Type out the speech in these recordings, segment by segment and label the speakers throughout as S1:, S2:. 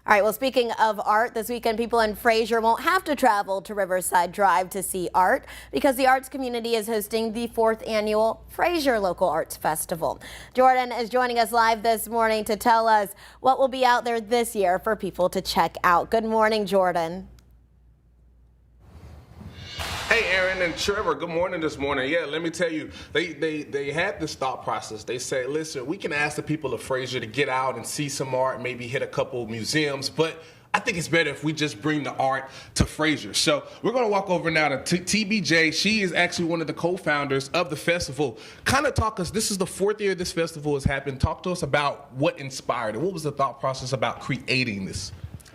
S1: All right, well, speaking of art, this weekend people in Frayser won't have to travel to Riverside Drive to see art because the arts community is hosting the 4th annual Frayser Local Arts Festival. Jordan is joining us live this morning to tell us what will be out there this year for people to check out. Good morning, Jordan.
S2: Hey, Aaron and Trevor, good morning this morning. Yeah, let me tell you, they had this thought process. They said, listen, we can ask the people of Frayser to get out and see some art, maybe hit a couple museums, but I think it's better if we just bring the art to Frayser. So we're going to walk over now to TBJ. She is actually one of the co-founders of the festival. Kind of talk us, this is the 4th year this festival has happened. Talk to us about what inspired it. What was the thought process about creating this?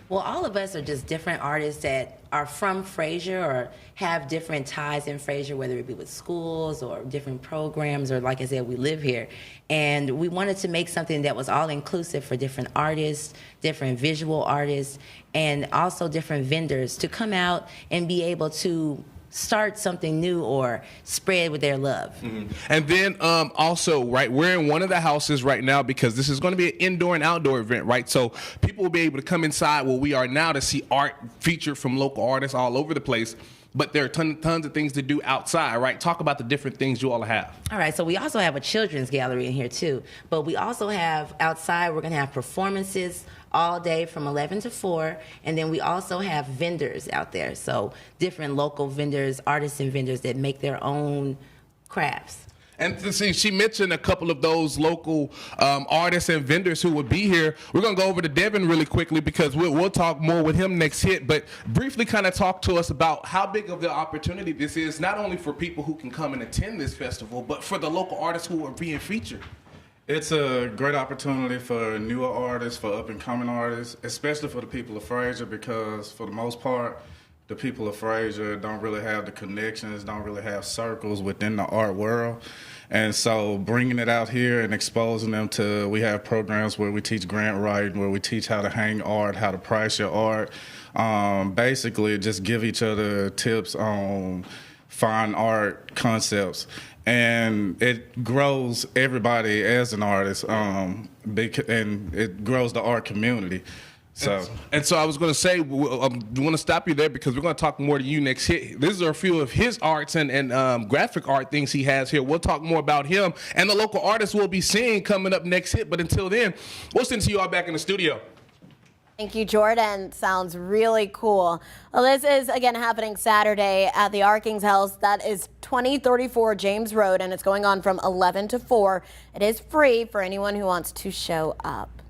S3: Well, all of us are just different artists that are from Frayser or have different ties in Frayser, whether it be with schools or different programs, or like I said, we live here. And we wanted to make something that was all inclusive for different artists, different visual artists, and also different vendors to come out and be able to start something new or spread with their love.
S2: Mm-hmm. And then also, right, we're in one of the houses right now because this is going to be an indoor and outdoor event, right? So people will be able to come inside where we are now to see art featured from local artists all over the place. But there are tons of things to do outside, right? Talk about the different things you all have.
S3: All right, so we also have a children's gallery in here too. But we also have outside, we're gonna have performances all day from 11 to 4. And then we also have vendors out there. So different local vendors, artisan vendors that make their own crafts.
S2: And to see, she mentioned a couple of those local artists and vendors who would be here. We're going to go over to Devin really quickly because we'll talk more with him next hit. But briefly kind of talk to us about how big of the opportunity this is, not only for people who can come and attend this festival, but for the local artists who are being featured.
S4: It's a great opportunity for newer artists, for up-and-coming artists, especially for the people of Frayser, because for the most part, the people of Frayser don't really have the connections, don't really have circles within the art world. And so bringing it out here and exposing them to, we have programs where we teach grant writing, where we teach how to hang art, how to price your art. Basically, just give each other tips on fine art concepts. And it grows everybody as an artist, and it grows the art community. So
S2: I was going to say, I want to stop you there because we're going to talk more to you next hit. These are a few of his arts and graphic art things he has here. We'll talk more about him and the local artists we'll be seeing coming up next hit. But until then, we'll send you all back in the studio.
S1: Thank you, Jordan. Sounds really cool. Well, this is, again, happening Saturday at the Arkings House. That is 2034 James Road, and it's going on from 11 to 4. It is free for anyone who wants to show up.